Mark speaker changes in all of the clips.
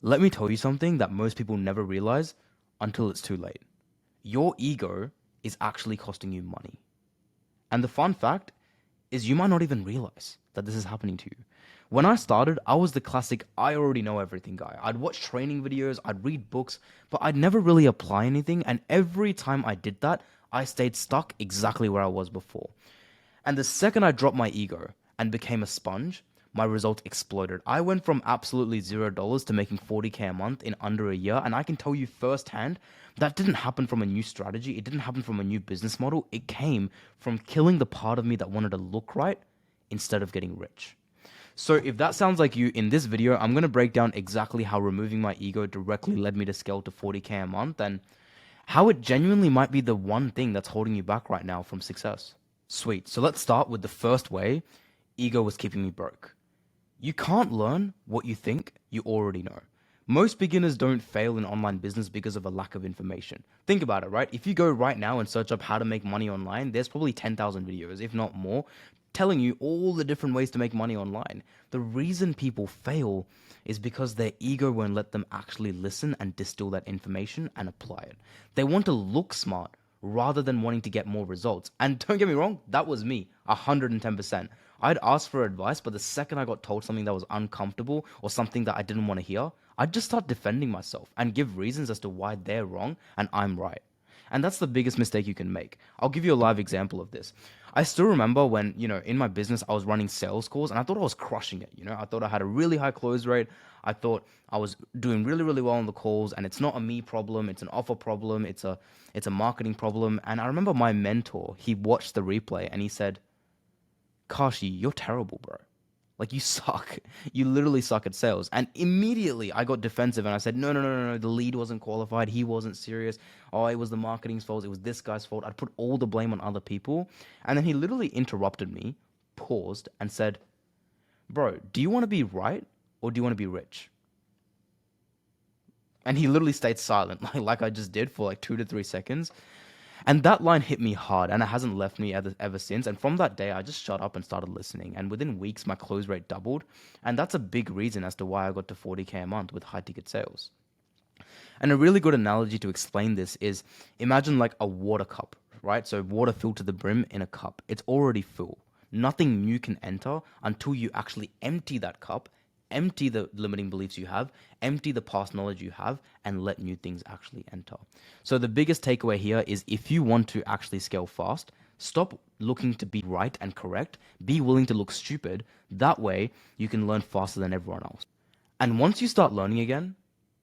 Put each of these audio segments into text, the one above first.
Speaker 1: Let me tell you something that most people never realize until it's too late. Your ego is actually costing you money. And the fun fact is you might not even realize that this is happening to you. When I started, I was the classic I already know everything guy. I'd watch training videos, I'd read books, but I'd never really apply anything. And every time I did that, I stayed stuck exactly where I was before. And the second I dropped my ego and became a sponge, my results exploded. I went from absolutely $0 to making 40K a month in under a year. And I can tell you firsthand, that didn't happen from a new strategy. It didn't happen from a new business model. It came from killing the part of me that wanted to look right instead of getting rich. So if that sounds like you, in this video, I'm going to break down exactly how removing my ego directly led me to scale to 40K a month and how it genuinely might be the one thing that's holding you back right now from success. Sweet. So let's start with the first way ego was keeping me broke. You can't learn what you think you already know. Most beginners don't fail in online business because of a lack of information. Think about it, right? If you go right now and search up how to make money online, there's probably 10,000 videos, if not more, telling you all the different ways to make money online. The reason people fail is because their ego won't let them actually listen and distill that information and apply it. They want to look smart rather than wanting to get more results. And don't get me wrong, that was me, 110%. I'd ask for advice, but the second I got told something that was uncomfortable or something that I didn't want to hear, I'd just start defending myself and give reasons as to why they're wrong and I'm right. And that's the biggest mistake you can make. I'll give you a live example of this. I still remember when, in my business, I was running sales calls and I thought I was crushing it. I thought I had a really high close rate. I thought I was doing really, really well on the calls, and it's not a me problem. It's an offer problem. It's a marketing problem. And I remember my mentor, he watched the replay and he said, Kashi, you're terrible, bro. Like, you suck. You literally suck at sales. And immediately I got defensive and I said, no, no, no, no, no. The lead wasn't qualified. He wasn't serious. Oh, it was the marketing's fault. It was this guy's fault. I'd put all the blame on other people. And then he literally interrupted me, paused, and said, bro, do you want to be right or do you want to be rich? And he literally stayed silent, like I just did for like 2 to 3 seconds. And that line hit me hard, and it hasn't left me ever since. And from that day, I just shut up and started listening. And within weeks, my close rate doubled. And that's a big reason as to why I got to 40K a month with high ticket sales. And a really good analogy to explain this is imagine like a water cup, right? So water filled to the brim in a cup. It's already full. Nothing new can enter until you actually empty that cup, empty the limiting beliefs you have, empty the past knowledge you have, and let new things actually enter. So the biggest takeaway here is if you want to actually scale fast, stop looking to be right and correct. Be willing to look stupid. That way you can learn faster than everyone else. And once you start learning again,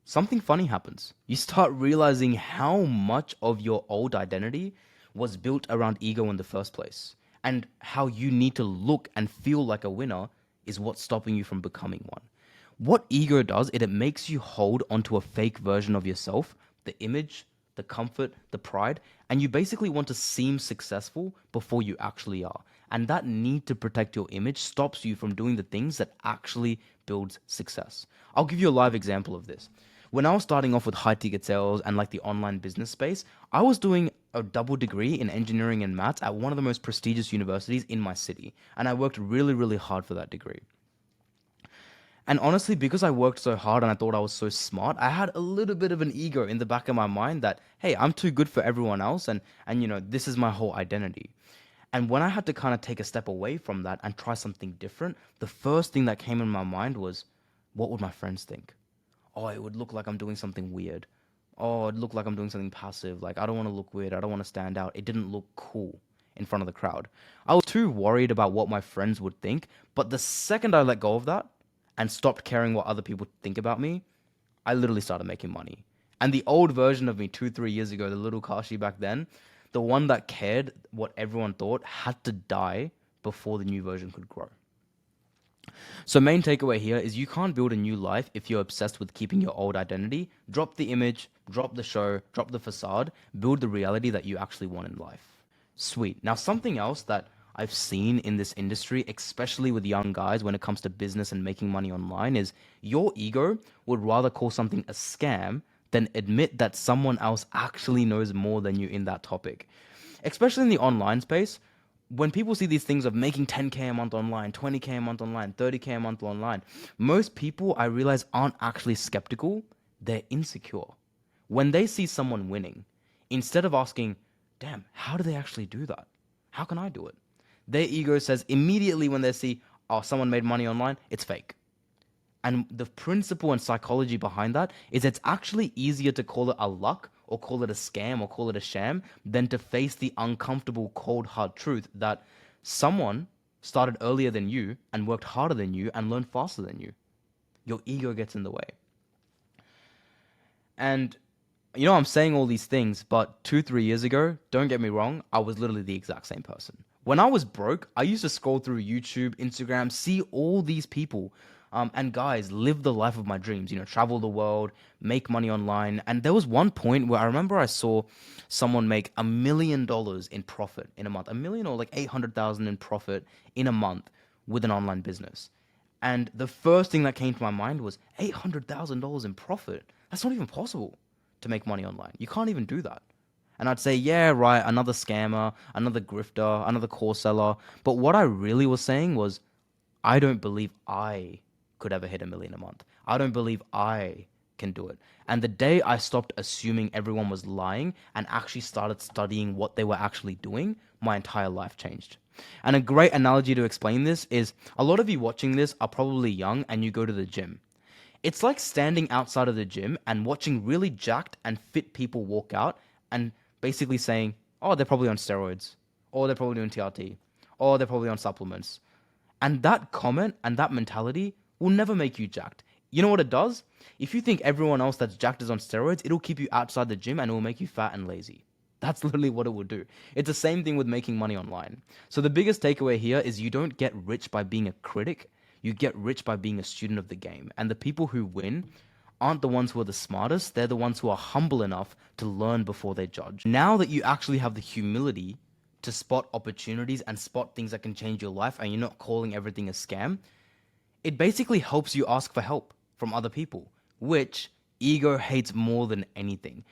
Speaker 1: something funny happens. You start realizing how much of your old identity was built around ego in the first place, and how you need to look and feel like a winner is what's stopping you from becoming one. What ego does is it makes you hold onto a fake version of yourself, the image, the comfort, the pride, and you basically want to seem successful before you actually are. And that need to protect your image stops you from doing the things that actually builds success. I'll give you a live example of this. When I was starting off with high ticket sales and like the online business space, I was doing a double degree in engineering and maths at one of the most prestigious universities in my city. And I worked really, really hard for that degree. And honestly, because I worked so hard and I thought I was so smart, I had a little bit of an ego in the back of my mind that, hey, I'm too good for everyone else, and this is my whole identity. And when I had to kind of take a step away from that and try something different, the first thing that came in my mind was, what would my friends think? Oh, it would look like I'm doing something weird. Oh, it looked like I'm doing something passive. Like, I don't want to look weird. I don't want to stand out. It didn't look cool in front of the crowd. I was too worried about what my friends would think. But the second I let go of that and stopped caring what other people think about me, I literally started making money. And the old version of me 2, 3 years ago, the little Kashi back then, the one that cared what everyone thought, had to die before the new version could grow. So main takeaway here is you can't build a new life if you're obsessed with keeping your old identity. Drop the image, drop the show, drop the facade, build the reality that you actually want in life. Sweet. Now something else that I've seen in this industry, especially with young guys when it comes to business and making money online, is your ego would rather call something a scam than admit that someone else actually knows more than you in that topic. Especially in the online space, when people see these things of making 10K a month online, 20K a month online, 30K a month online, most people I realize aren't actually skeptical, they're insecure. When they see someone winning, instead of asking, damn, how do they actually do that? How can I do it? Their ego says immediately when they see, oh, someone made money online, it's fake. And the principle and psychology behind that is it's actually easier to call it a luck or call it a scam or call it a sham than to face the uncomfortable, cold, hard truth that someone started earlier than you and worked harder than you and learned faster than you. Your ego gets in the way. And I'm saying all these things, but 2, 3 years ago, don't get me wrong, I was literally the exact same person. When I was broke, I used to scroll through YouTube, Instagram, see all these people and guys live the life of my dreams, travel the world, make money online. And there was one point where I remember I saw someone make $1 million in profit in a month, 1 million or like 800,000 in profit in a month with an online business. And the first thing that came to my mind was $800,000 in profit. That's not even possible to make money online. You can't even do that. And I'd say, yeah, right, another scammer, another grifter, another core seller. But what I really was saying was, I don't believe I could ever hit 1 million a month. I don't believe I can do it. And the day I stopped assuming everyone was lying and actually started studying what they were actually doing, my entire life changed. And a great analogy to explain this is a lot of you watching this are probably young and you go to the gym. It's like standing outside of the gym and watching really jacked and fit people walk out and basically saying, oh, they're probably on steroids, or they're probably doing TRT, or they're probably on supplements. And that comment and that mentality will never make you jacked. You know what it does? If you think everyone else that's jacked is on steroids, it'll keep you outside the gym and it will make you fat and lazy. That's literally what it will do. It's the same thing with making money online. So the biggest takeaway here is you don't get rich by being a critic. You get rich by being a student of the game. And the people who win aren't the ones who are the smartest. They're the ones who are humble enough to learn before they judge. Now that you actually have the humility to spot opportunities and spot things that can change your life and you're not calling everything a scam, it basically helps you ask for help from other people, which ego hates more than anything.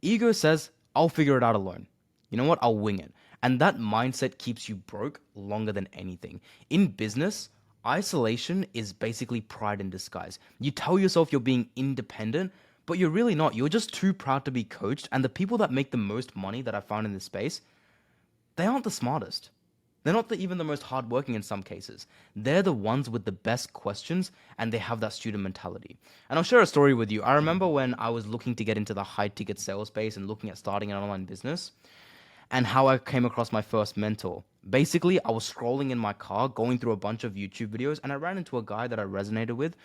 Speaker 1: Ego says, I'll figure it out alone. You know what? I'll wing it. And that mindset keeps you broke longer than anything. In business, isolation is basically pride in disguise. You tell yourself you're being independent, but you're really not. You're just too proud to be coached. And the people that make the most money that I found in this space, they aren't the smartest. They're not even the most hardworking in some cases. They're the ones with the best questions and they have that student mentality. And I'll share a story with you. I remember when I was looking to get into the high ticket sales space and looking at starting an online business and how I came across my first mentor. Basically, I was scrolling in my car, going through a bunch of YouTube videos, and I ran into a guy that I resonated with.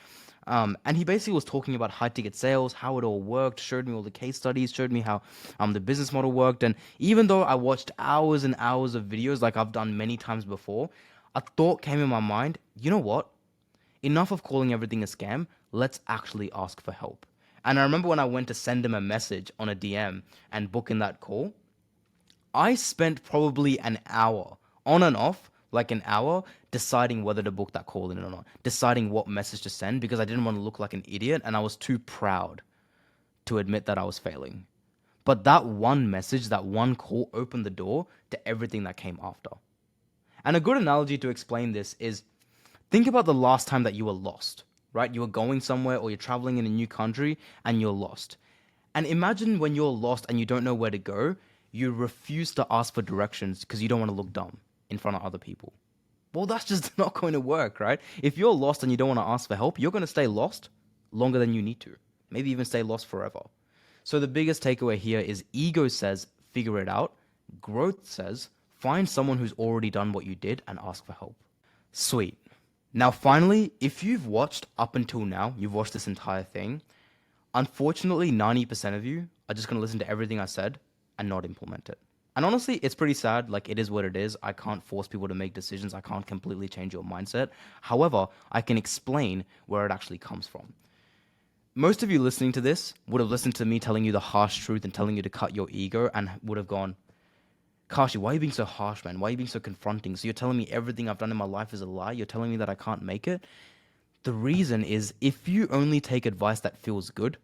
Speaker 1: And he basically was talking about high ticket sales, how it all worked, showed me all the case studies, showed me how the business model worked. And even though I watched hours and hours of videos like I've done many times before, a thought came in my mind, you know what? Enough of calling everything a scam. Let's actually ask for help. And I remember when I went to send him a message on a DM and book in that call, I spent probably an hour on and off, like an hour, deciding whether to book that call in or not, deciding what message to send because I didn't want to look like an idiot and I was too proud to admit that I was failing. But that one message, that one call opened the door to everything that came after. And a good analogy to explain this is think about the last time that you were lost, right? You were going somewhere or you're traveling in a new country and you're lost. And imagine when you're lost and you don't know where to go, you refuse to ask for directions because you don't want to look dumb in front of other people. Well, that's just not going to work, right? If you're lost and you don't want to ask for help, you're going to stay lost longer than you need to. Maybe even stay lost forever. So the biggest takeaway here is ego says, figure it out. Growth says, find someone who's already done what you did and ask for help. Sweet. Now, finally, if you've watched up until now, you've watched this entire thing, unfortunately, 90% of you are just going to listen to everything I said and not implement it. And honestly, it's pretty sad. Like, it is what it is. I can't force people to make decisions. I can't completely change your mindset. However, I can explain where it actually comes from. Most of you listening to this would have listened to me telling you the harsh truth and telling you to cut your ego and would have gone, Kashi, why are you being so harsh, man? Why are you being so confronting? So you're telling me everything I've done in my life is a lie? You're telling me that I can't make it? The reason is if you only take advice that feels good,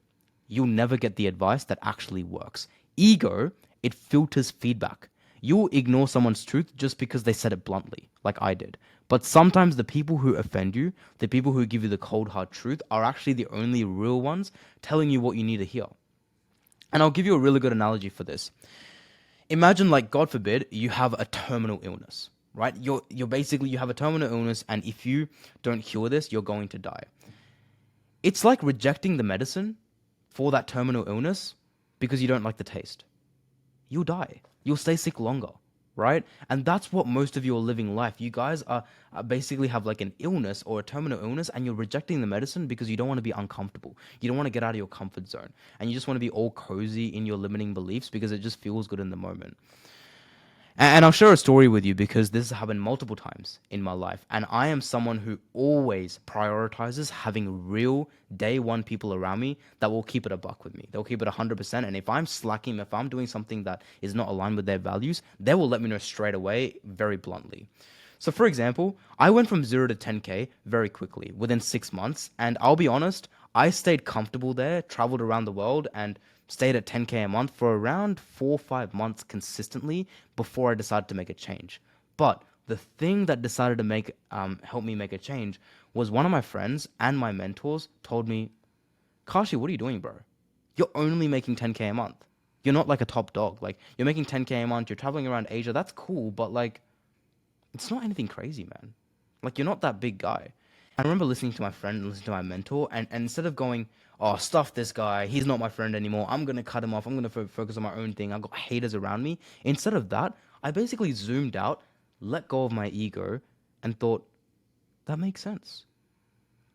Speaker 1: you'll never get the advice that actually works. Ego, it filters feedback. You'll ignore someone's truth just because they said it bluntly, like I did. But sometimes the people who offend you, the people who give you the cold hard truth, are actually the only real ones telling you what you need to hear. And I'll give you a really good analogy for this. Imagine, like, God forbid, you have a terminal illness, right? You're basically, you have a terminal illness, and if you don't cure this, you're going to die. It's like rejecting the medicine for that terminal illness because you don't like the taste. You'll die. You'll stay sick longer, right? And that's what most of you are living life. You guys are basically have like an illness or a terminal illness, and you're rejecting the medicine because you don't want to be uncomfortable. You don't want to get out of your comfort zone, and you just want to be all cozy in your limiting beliefs because it just feels good in the moment. And I'll share a story with you because this has happened multiple times in my life. And I am someone who always prioritizes having real day one people around me that will keep it a buck with me. They'll keep it 100%. And if I'm slacking, if I'm doing something that is not aligned with their values, they will let me know straight away, very bluntly. So, for example, I went from 0 to 10K very quickly within 6 months. And I'll be honest, I stayed comfortable there, traveled around the world, and stayed at 10K a month for around 4 or 5 months consistently before I decided to make a change. But the thing that decided to help me make a change was one of my friends and my mentors told me, Kashi, what are you doing, bro? You're only making 10K a month. You're not like a top dog. Like, you're making 10K a month, you're traveling around Asia, that's cool, but like, it's not anything crazy, man. Like, you're not that big guy. I remember listening to my friend and listening to my mentor, and instead of going, oh, stuff this guy, he's not my friend anymore, I'm going to cut him off, I'm going to focus on my own thing, I've got haters around me. Instead of that, I basically zoomed out, let go of my ego, and thought, that makes sense.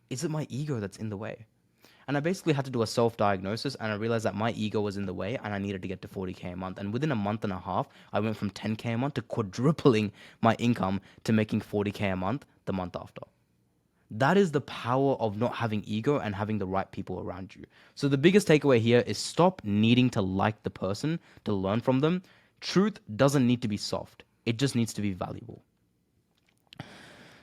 Speaker 1: Is it my ego that's in the way? And I basically had to do a self-diagnosis, and I realized that my ego was in the way and I needed to get to 40K a month. And within a month and a half, I went from 10K a month to quadrupling my income to making 40K a month the month after. That is the power of not having ego and having the right people around you. So the biggest takeaway here is stop needing to like the person to learn from them. Truth doesn't need to be soft. It just needs to be valuable.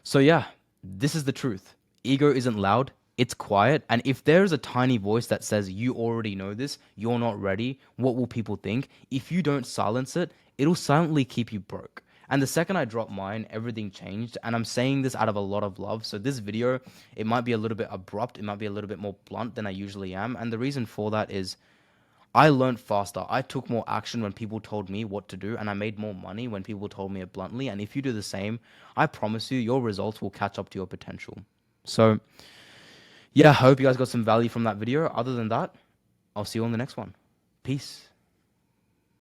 Speaker 1: So yeah, this is the truth. Ego isn't loud, it's quiet. And if there's a tiny voice that says, you already know this, you're not ready, what will people think? If you don't silence it, it'll silently keep you broke. And the second I dropped mine, everything changed. And I'm saying this out of a lot of love. So this video, it might be a little bit abrupt. It might be a little bit more blunt than I usually am. And the reason for that is I learned faster. I took more action when people told me what to do. And I made more money when people told me it bluntly. And if you do the same, I promise you, your results will catch up to your potential. So yeah, I hope you guys got some value from that video. Other than that, I'll see you on the next one. Peace.